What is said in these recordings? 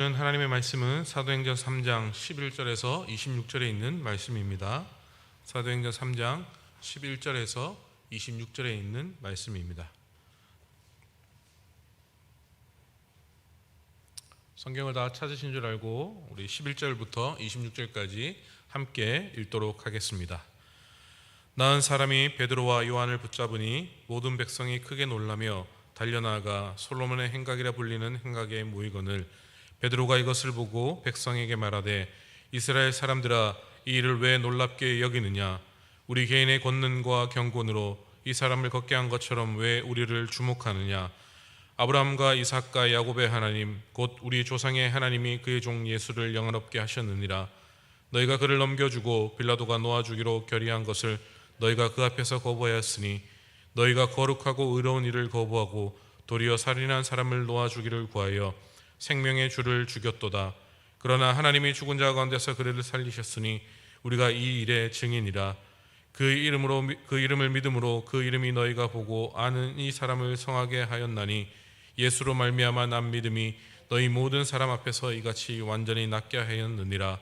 하나님의 말씀은 사도행전 3장 11절에서 26절에 있는 말씀입니다. 사도행전 3장 11절에서 26절에 있는 말씀입니다. 성경을 다 찾으신 줄 알고 우리 11절부터 26절까지 함께 읽도록 하겠습니다. 나은 사람이 베드로와 요한을 붙잡으니 모든 백성이 크게 놀라며 달려나가 솔로몬의 행각이라 불리는 행각에 모이거늘 베드로가 이것을 보고 백성에게 말하되 이스라엘 사람들아, 이 일을 왜 놀랍게 여기느냐? 우리 개인의 권능과 경건으로 이 사람을 걷게 한 것처럼 왜 우리를 주목하느냐? 아브라함과 이삭과 야곱의 하나님 곧 우리 조상의 하나님이 그의 종 예수를 영원롭게 하셨느니라. 너희가 그를 넘겨주고 빌라도가 놓아주기로 결의한 것을 너희가 그 앞에서 거부하였으니 너희가 거룩하고 의로운 일을 거부하고 도리어 살인한 사람을 놓아주기를 구하여 생명의 주를 죽였도다. 그러나 하나님이 죽은 자 가운데서 그를 살리셨으니 우리가 이 일의 증인이라. 그 이름을 믿음으로 그 이름이 너희가 보고 아는 이 사람을 성하게 하였나니 예수로 말미암아 난 믿음이 너희 모든 사람 앞에서 이같이 완전히 낫게 하였느니라.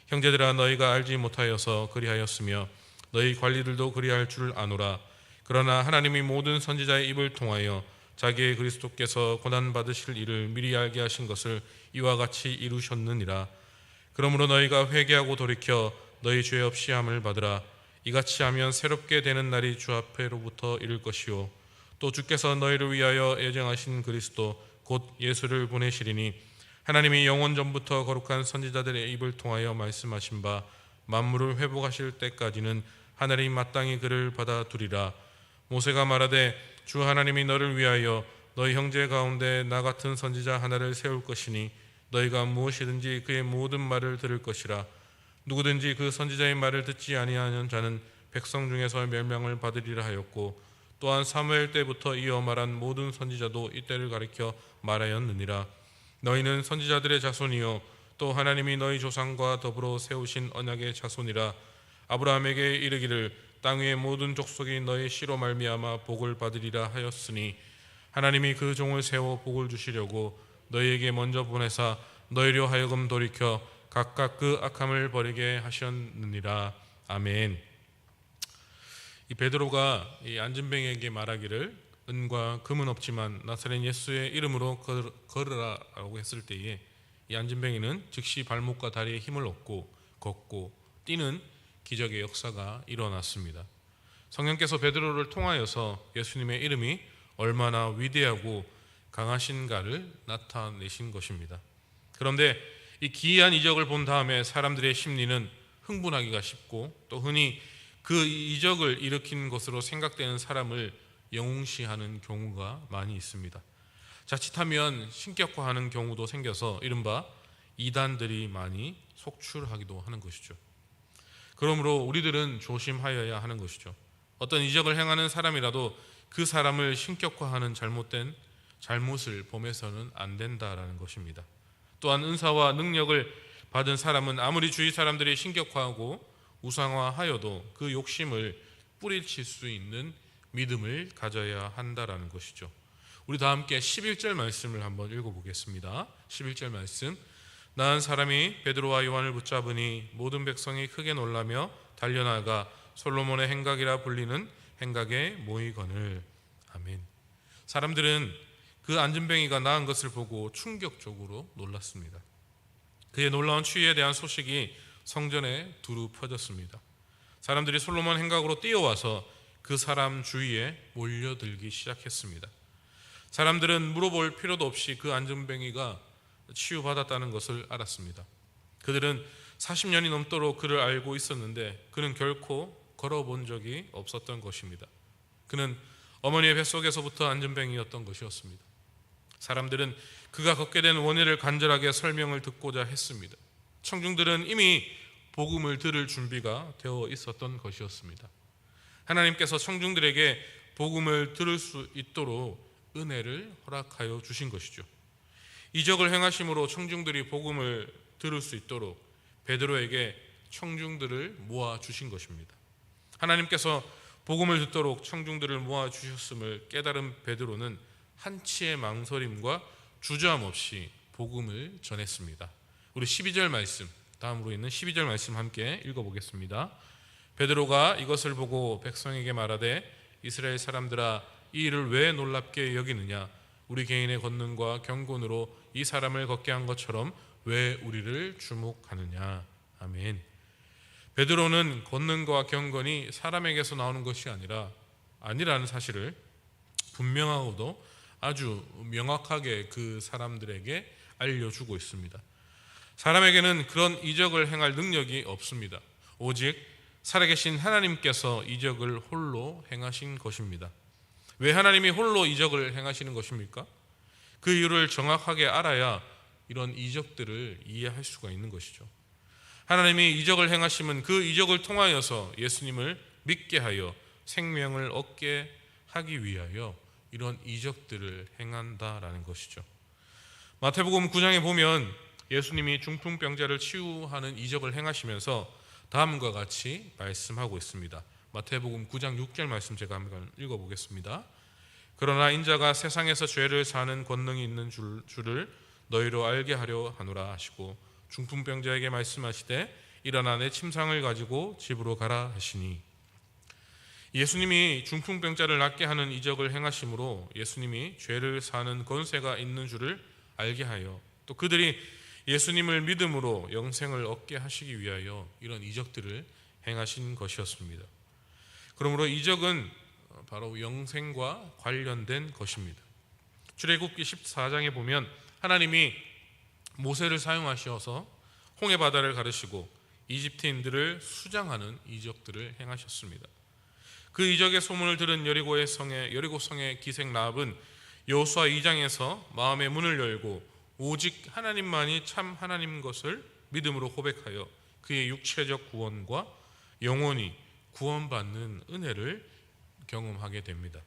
형제들아, 너희가 알지 못하여서 그리하였으며 너희 관리들도 그리할 줄 아노라. 그러나 하나님이 모든 선지자의 입을 통하여 자기의 그리스도께서 고난받으실 일을 미리 알게 하신 것을 이와 같이 이루셨느니라. 그러므로 너희가 회개하고 돌이켜 너희 죄 없이 함을 받으라. 이같이 하면 새롭게 되는 날이 주 앞에로부터 이를 것이요 또 주께서 너희를 위하여 예정하신 그리스도 곧 예수를 보내시리니 하나님이 영원 전부터 거룩한 선지자들의 입을 통하여 말씀하신 바 만물을 회복하실 때까지는 하늘이 마땅히 그를 받아두리라. 모세가 말하되 주 하나님이 너를 위하여 너희 형제 가운데 나 같은 선지자 하나를 세울 것이니 너희가 무엇이든지 그의 모든 말을 들을 것이라. 누구든지 그 선지자의 말을 듣지 아니하는 자는 백성 중에서 멸망을 받으리라 하였고 또한 사무엘 때부터 이어 말한 모든 선지자도 이때를 가리켜 말하였느니라. 너희는 선지자들의 자손이요 또 하나님이 너희 조상과 더불어 세우신 언약의 자손이라. 아브라함에게 이르기를 땅 위의 모든 족속이 너희 씨로 말미암아 복을 받으리라 하였으니 하나님이 그 종을 세워 복을 주시려고 너희에게 먼저 보내사 너희로 하여금 돌이켜 각각 그 악함을 버리게 하셨느니라. 아멘. 이 베드로가 이 안진뱅이에게 말하기를 은과 금은 없지만 나사렛 예수의 이름으로 걸으라라고 했을 때에 이 안진뱅이는 즉시 발목과 다리에 힘을 얻고 걷고 뛰는 기적의 역사가 일어났습니다. 성령께서 베드로를 통하여서 예수님의 이름이 얼마나 위대하고 강하신가를 나타내신 것입니다. 그런데 이 기이한 이적을 본 다음에 사람들의 심리는 흥분하기가 쉽고 또 흔히 그 이적을 일으킨 것으로 생각되는 사람을 영웅시하는 경우가 많이 있습니다. 자칫하면 신격화하는 경우도 생겨서 이른바 이단들이 많이 속출하기도 하는 것이죠. 그러므로 우리들은 조심하여야 하는 것이죠. 어떤 이적을 행하는 사람이라도 그 사람을 신격화하는 잘못을 범해서는 안 된다라는 것입니다. 또한 은사와 능력을 받은 사람은 아무리 주위 사람들이 신격화하고 우상화하여도 그 욕심을 뿌리칠 수 있는 믿음을 가져야 한다라는 것이죠. 우리 다 함께 11절 말씀을 한번 읽어보겠습니다. 11절 말씀. 나은 사람이 베드로와 요한을 붙잡으니 모든 백성이 크게 놀라며 달려나가 솔로몬의 행각이라 불리는 행각에 모이거늘. 아멘. 사람들은 그 안진뱅이가 나은 것을 보고 충격적으로 놀랐습니다. 그의 놀라운 치유에 대한 소식이 성전에 두루 퍼졌습니다. 사람들이 솔로몬 행각으로 뛰어와서 그 사람 주위에 몰려들기 시작했습니다. 사람들은 물어볼 필요도 없이 그 안진뱅이가 치유받았다는 것을 알았습니다. 그들은 40년이 넘도록 그를 알고 있었는데 그는 결코 걸어본 적이 없었던 것입니다. 그는 어머니의 뱃속에서부터 안진뱅이였던 것이었습니다. 사람들은 그가 걷게 된 원인을 간절하게 설명을 듣고자 했습니다. 청중들은 이미 복음을 들을 준비가 되어 있었던 것이었습니다. 하나님께서 청중들에게 복음을 들을 수 있도록 은혜를 허락하여 주신 것이죠. 이적을 행하심으로 청중들이 복음을 들을 수 있도록 베드로에게 청중들을 모아 주신 것입니다. 하나님께서 복음을 듣도록 청중들을 모아 주셨음을 깨달은 베드로는 한치의 망설임과 주저함 없이 복음을 전했습니다. 우리 12절 말씀, 다음으로 있는 12절 말씀 함께 읽어보겠습니다. 베드로가 이것을 보고 백성에게 말하되 이스라엘 사람들아, 이 일을 왜 놀랍게 여기느냐? 우리 개인의 권능과 경건으로 이 사람을 걷게 한 것처럼 왜 우리를 주목하느냐? 아멘. 베드로는 권능과 경건이 사람에게서 나오는 것이 아니라는 사실을 분명하고도 아주 명확하게 그 사람들에게 알려주고 있습니다. 사람에게는 그런 이적을 행할 능력이 없습니다. 오직 살아계신 하나님께서 이적을 홀로 행하신 것입니다. 왜 하나님이 홀로 이적을 행하시는 것입니까? 그 이유를 정확하게 알아야 이런 이적들을 이해할 수가 있는 것이죠. 하나님이 이적을 행하심은 그 이적을 통하여서 예수님을 믿게 하여 생명을 얻게 하기 위하여 이런 이적들을 행한다라는 것이죠. 마태복음 9장에 보면 예수님이 중풍병자를 치유하는 이적을 행하시면서 다음과 같이 말씀하고 있습니다. 마태복음 9장 6절 말씀 제가 한번 읽어보겠습니다. 그러나 인자가 세상에서 죄를 사는 권능이 있는 줄을 너희로 알게 하려 하노라 하시고 중풍병자에게 말씀하시되 일어나 내 침상을 가지고 집으로 가라 하시니, 예수님이 중풍병자를 낫게 하는 이적을 행하심으로 예수님이 죄를 사는 권세가 있는 줄을 알게 하여 또 그들이 예수님을 믿음으로 영생을 얻게 하시기 위하여 이런 이적들을 행하신 것이었습니다. 그러므로 이적은 바로 영생과 관련된 것입니다. 출애굽기 14장에 보면 하나님이 모세를 사용하셔서 홍해 바다를 가르시고 이집트인들을 수장하는 이적들을 행하셨습니다. 그 이적의 소문을 들은 여리고 성의 기생 라합은 여호수아 2장에서 마음의 문을 열고 오직 하나님만이 참 하나님 것을 믿음으로 고백하여 그의 육체적 구원과 영원히 구원받는 은혜를 경험하게 됩니다.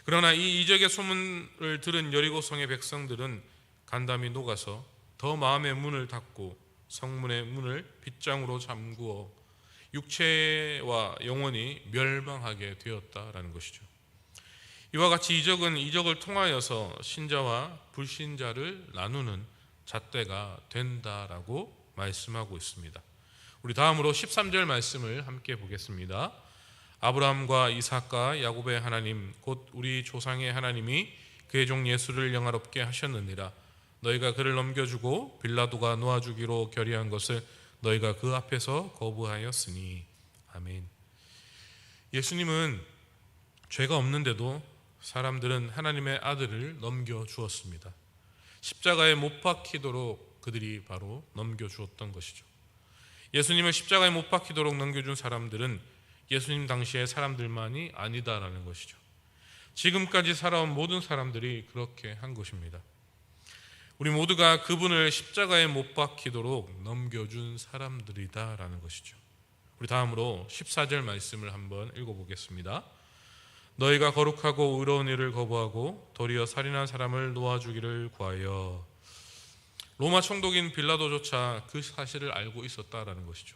그러나 이 이적의 소문을 들은 여리고성의 백성들은 간담이 녹아서 더 마음의 문을 닫고 성문의 문을 빗장으로 잠그어 육체와 영혼이 멸망하게 되었다라는 것이죠. 이와 같이 이적은 이적을 통하여서 신자와 불신자를 나누는 잣대가 된다라고 말씀하고 있습니다. 우리 다음으로 13절 말씀을 함께 보겠습니다. 아브라함과 이삭과 야곱의 하나님 곧 우리 조상의 하나님이 그의 종 예수를 영화롭게 하셨느니라. 너희가 그를 넘겨주고 빌라도가 놓아주기로 결의한 것을 너희가 그 앞에서 거부하였으니. 아멘. 예수님은 죄가 없는데도 사람들은 하나님의 아들을 넘겨주었습니다. 십자가에 못 박히도록 그들이 바로 넘겨주었던 것이죠. 예수님을 십자가에 못 박히도록 넘겨준 사람들은 예수님 당시의 사람들만이 아니다라는 것이죠. 지금까지 살아온 모든 사람들이 그렇게 한 것입니다. 우리 모두가 그분을 십자가에 못 박히도록 넘겨준 사람들이다라는 것이죠. 우리 다음으로 14절 말씀을 한번 읽어보겠습니다. 너희가 거룩하고 의로운 일을 거부하고 도리어 살인한 사람을 놓아주기를 구하여. 로마 총독인 빌라도조차 그 사실을 알고 있었다라는 것이죠.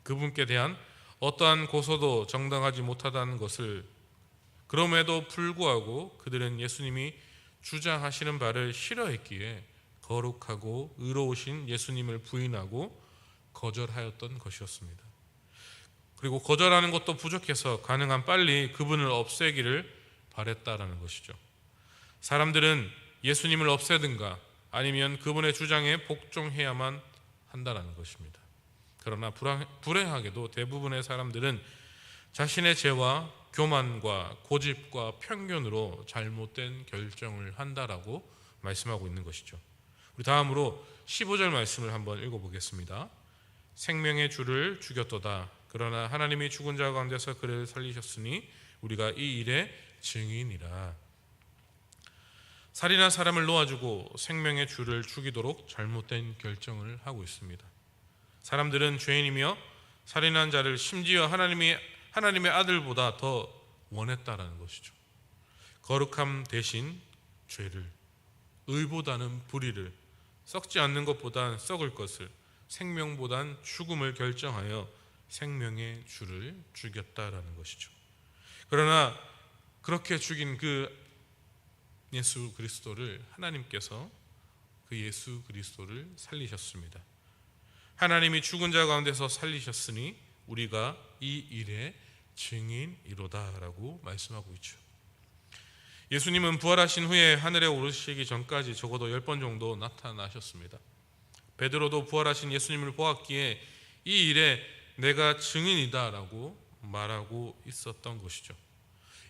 그분께 대한 어떠한 고소도 정당하지 못하다는 것을, 그럼에도 불구하고 그들은 예수님이 주장하시는 바를 싫어했기에 거룩하고 의로우신 예수님을 부인하고 거절하였던 것이었습니다. 그리고 거절하는 것도 부족해서 가능한 빨리 그분을 없애기를 바랬다라는 것이죠. 사람들은 예수님을 없애든가 아니면 그분의 주장에 복종해야만 한다는 것입니다. 그러나 불행하게도 대부분의 사람들은 자신의 죄와 교만과 고집과 편견으로 잘못된 결정을 한다라고 말씀하고 있는 것이죠. 우리 다음으로 15절 말씀을 한번 읽어보겠습니다. 생명의 주를 죽였도다. 그러나 하나님이 죽은 자 가운데서 그를 살리셨으니 우리가 이 일의 증인이라. 살인한 사람을 놓아주고 생명의 주를 죽이도록 잘못된 결정을 하고 있습니다. 사람들은 죄인이며 살인한 자를 심지어 하나님의 아들보다 더 원했다라는 것이죠. 거룩함 대신 죄를, 의보다는 불의를, 썩지 않는 것보단 썩을 것을, 생명보단 죽음을 결정하여 생명의 주를 죽였다라는 것이죠. 그러나 그렇게 죽인 그 예수 그리스도를 하나님께서 그 예수 그리스도를 살리셨습니다. 하나님이 죽은 자 가운데서 살리셨으니 우리가 이 일의 증인이로다라고 말씀하고 있죠. 예수님은 부활하신 후에 하늘에 오르시기 전까지 적어도 10번 정도 나타나셨습니다. 베드로도 부활하신 예수님을 보았기에 이 일에 내가 증인이다라고 말하고 있었던 것이죠.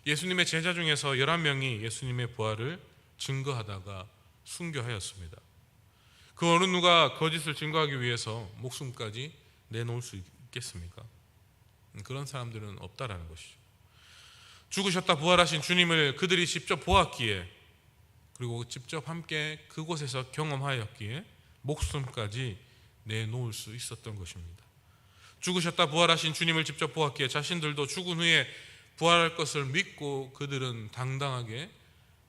예수님의 제자 중에서 11명이 예수님의 부활을 증거하다가 순교하였습니다. 그 어느 누가 거짓을 증거하기 위해서 목숨까지 내놓을 수 있겠습니까? 그런 사람들은 없다라는 것이죠. 죽으셨다 부활하신 주님을 그들이 직접 보았기에, 그리고 직접 함께 그곳에서 경험하였기에 목숨까지 내놓을 수 있었던 것입니다. 죽으셨다 부활하신 주님을 직접 보았기에 자신들도 죽은 후에 부활할 것을 믿고 그들은 당당하게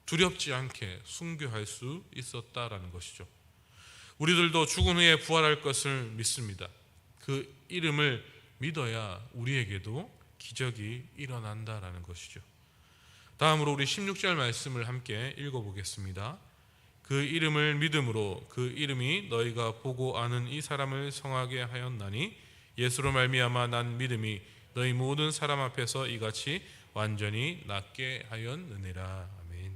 두렵지 않게 순교할 수 있었다라는 것이죠. 우리들도 죽은 후에 부활할 것을 믿습니다. 그 이름을 믿어야 우리에게도 기적이 일어난다라는 것이죠. 다음으로 우리 16절 말씀을 함께 읽어보겠습니다. 그 이름을 믿음으로 그 이름이 너희가 보고 아는 이 사람을 성하게 하였나니 예수로 말미암아 난 믿음이 너희 모든 사람 앞에서 이같이 완전히 낫게 하였느니라. 아멘.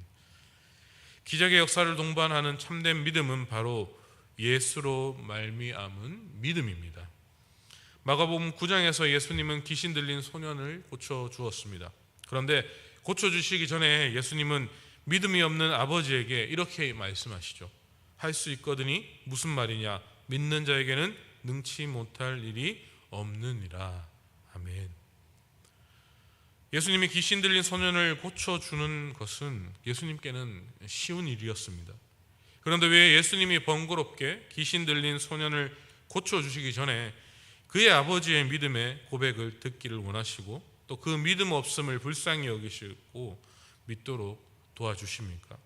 기적의 역사를 동반하는 참된 믿음은 바로 예수로 말미암은 믿음입니다. 마가복음 9장에서 예수님은 귀신 들린 소년을 고쳐주었습니다. 그런데 고쳐주시기 전에 예수님은 믿음이 없는 아버지에게 이렇게 말씀하시죠. 할 수 있거든이 무슨 말이냐? 믿는 자에게는 능치 못할 일이 없느니라. 아멘. 예수님이 귀신 들린 소년을 고쳐주는 것은 예수님께는 쉬운 일이었습니다. 그런데 왜 예수님이 번거롭게 귀신 들린 소년을 고쳐주시기 전에 그의 아버지의 믿음의 고백을 듣기를 원하시고 또 그 믿음 없음을 불쌍히 여기시고 믿도록 도와주십니까?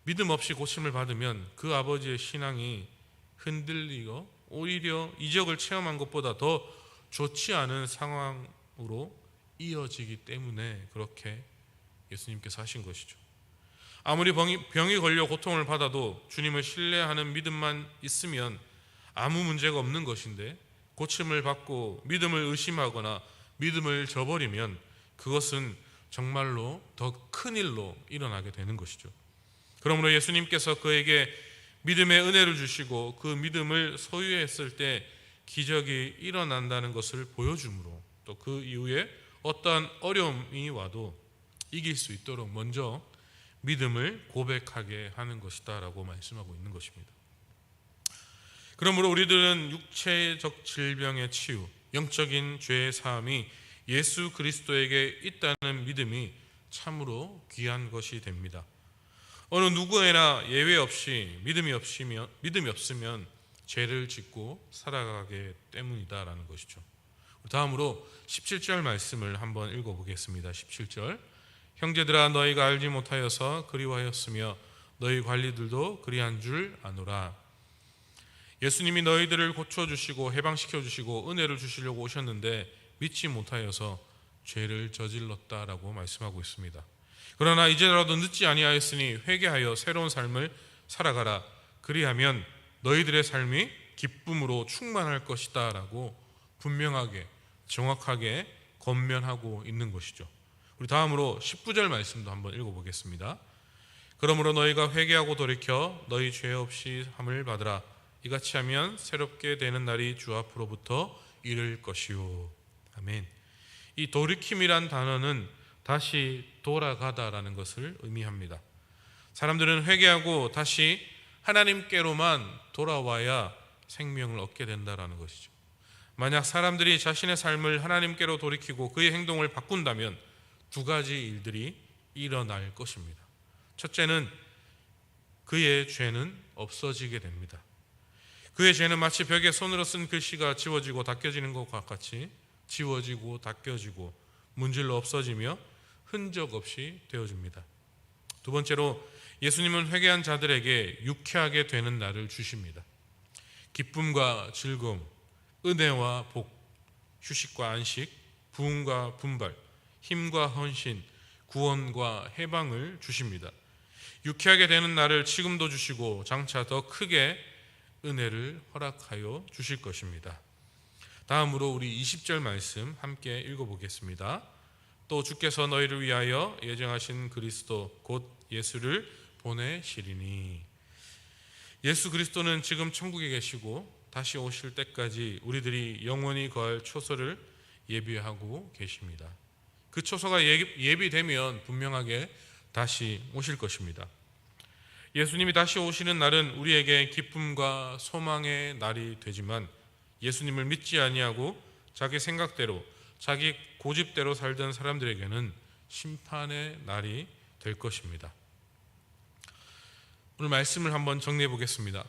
믿음 없이 고침을 받으면 그 아버지의 신앙이 흔들리고 오히려 이적을 체험한 것보다 더 좋지 않은 상황으로 이어지기 때문에 그렇게 예수님께서 하신 것이죠. 아무리 병이 걸려 고통을 받아도 주님을 신뢰하는 믿음만 있으면 아무 문제가 없는 것인데, 고침을 받고 믿음을 의심하거나 믿음을 저버리면 그것은 정말로 더 큰 일로 일어나게 되는 것이죠. 그러므로 예수님께서 그에게 믿음의 은혜를 주시고 그 믿음을 소유했을 때 기적이 일어난다는 것을 보여주므로, 또 그 이후에 어떠한 어려움이 와도 이길 수 있도록 먼저 믿음을 고백하게 하는 것이다 라고 말씀하고 있는 것입니다. 그러므로 우리들은 육체적 질병의 치유, 영적인 죄의 사함이 예수 그리스도에게 있다는 믿음이 참으로 귀한 것이 됩니다. 어느 누구에나 예외 없이 믿음이 없으면 죄를 짓고 살아가게 때문이다라는 것이죠. 다음으로 17절 말씀을 한번 읽어보겠습니다. 17절. 형제들아 너희가 알지 못하여서 그리하였으며 너희 관리들도 그리한 줄 아노라. 예수님이 너희들을 고쳐주시고 해방시켜주시고 은혜를 주시려고 오셨는데 믿지 못하여서 죄를 저질렀다라고 말씀하고 있습니다. 그러나 이제라도 늦지 아니하였으니 회개하여 새로운 삶을 살아가라. 그리하면 너희들의 삶이 기쁨으로 충만할 것이다 라고 분명하게 정확하게 권면하고 있는 것이죠. 우리 다음으로 19절 말씀도 한번 읽어보겠습니다. 그러므로 너희가 회개하고 돌이켜 너희 죄 없이 함을 받으라. 이같이 하면 새롭게 되는 날이 주 앞으로부터 이를 것이요. 아멘. 이 돌이킴이란 단어는 다시 돌아가다라는 것을 의미합니다. 사람들은 회개하고 다시 하나님께로만 돌아와야 생명을 얻게 된다라는 것이죠. 만약 사람들이 자신의 삶을 하나님께로 돌이키고 그의 행동을 바꾼다면 두 가지 일들이 일어날 것입니다. 첫째는 그의 죄는 없어지게 됩니다. 그의 죄는 마치 벽에 손으로 쓴 글씨가 지워지고 닦여지는 것과 같이 지워지고 닦여지고 문질러 없어지며 흔적 없이 되어집니다. 두 번째로 예수님은 회개한 자들에게 유쾌하게 되는 날을 주십니다. 기쁨과 즐거움, 은혜와 복, 휴식과 안식, 부흥과 분발, 힘과 헌신, 구원과 해방을 주십니다. 유쾌하게 되는 날을 지금도 주시고 장차 더 크게 은혜를 허락하여 주실 것입니다. 다음으로 우리 20절 말씀 함께 읽어보겠습니다. 또 주께서 너희를 위하여 예정하신 그리스도 곧 예수를 보내시리니. 예수 그리스도는 지금 천국에 계시고 다시 오실 때까지 우리들이 영원히 거할 초소를 예비하고 계십니다. 그 초소가 예비되면 분명하게 다시 오실 것입니다. 예수님이 다시 오시는 날은 우리에게 기쁨과 소망의 날이 되지만 예수님을 믿지 아니하고 자기 생각대로 자기 고집대로 살던 사람들에게는 심판의 날이 될 것입니다. 오늘 말씀을 한번 정리해 보겠습니다.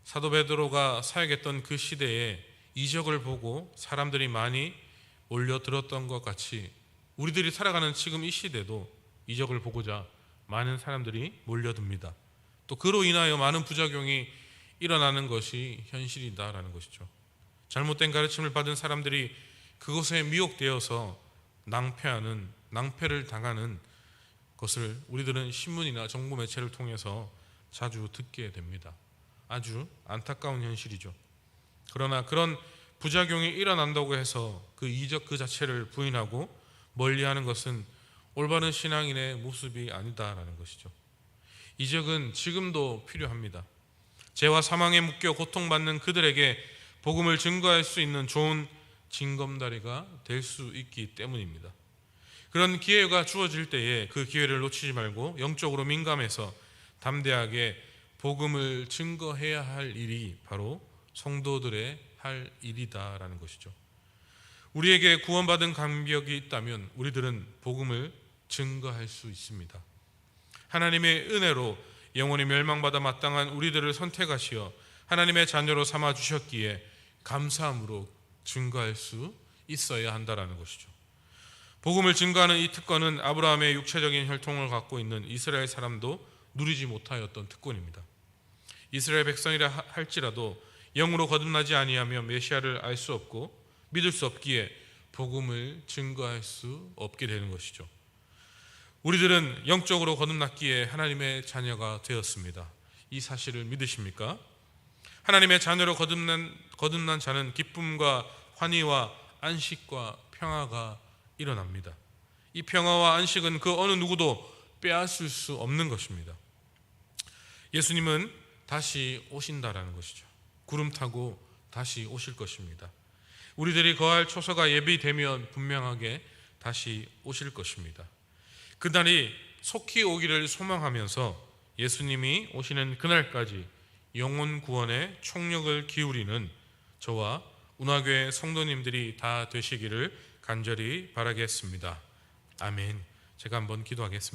사도 베드로가 사역했던 그 시대에 이적을 보고 사람들이 많이 몰려들었던 것 같이 우리들이 살아가는 지금 이 시대도 이적을 보고자 많은 사람들이 몰려듭니다. 또 그로 인하여 많은 부작용이 일어나는 것이 현실이다라는 것이죠. 잘못된 가르침을 받은 사람들이 그것에 미혹되어서 낭패를 당하는 것을 우리들은 신문이나 정보 매체를 통해서 자주 듣게 됩니다. 아주 안타까운 현실이죠. 그러나 그런 부작용이 일어난다고 해서 그 이적 그 자체를 부인하고 멀리하는 것은 올바른 신앙인의 모습이 아니다라는 것이죠. 이적은 지금도 필요합니다. 죄와 사망에 묶여 고통받는 그들에게 복음을 증거할 수 있는 좋은 징검다리가 될 수 있기 때문입니다. 그런 기회가 주어질 때에 그 기회를 놓치지 말고 영적으로 민감해서 담대하게 복음을 증거해야 할 일이 바로 성도들의 할 일이다라는 것이죠. 우리에게 구원받은 감격이 있다면 우리들은 복음을 증거할 수 있습니다. 하나님의 은혜로 영원히 멸망받아 마땅한 우리들을 선택하시어 하나님의 자녀로 삼아 주셨기에 감사함으로 증거할 수 있어야 한다라는 것이죠. 복음을 증거하는 이 특권은 아브라함의 육체적인 혈통을 갖고 있는 이스라엘 사람도 누리지 못하였던 특권입니다. 이스라엘 백성이라 할지라도 영으로 거듭나지 아니하면 메시아를 알 수 없고 믿을 수 없기에 복음을 증거할 수 없게 되는 것이죠. 우리들은 영적으로 거듭났기에 하나님의 자녀가 되었습니다. 이 사실을 믿으십니까? 하나님의 자녀로 거듭난 자는 기쁨과 환희와 안식과 평화가 일어납니다. 이 평화와 안식은 그 어느 누구도 빼앗을 수 없는 것입니다. 예수님은 다시 오신다라는 것이죠. 구름 타고 다시 오실 것입니다. 우리들이 거할 초소가 예비되면 분명하게 다시 오실 것입니다. 그날이 속히 오기를 소망하면서 예수님이 오시는 그날까지 영혼 구원에 총력을 기울이는 저와 운하교회 성도님들이 다 되시기를 간절히 바라겠습니다. 아멘. 제가 한번 기도하겠습니다.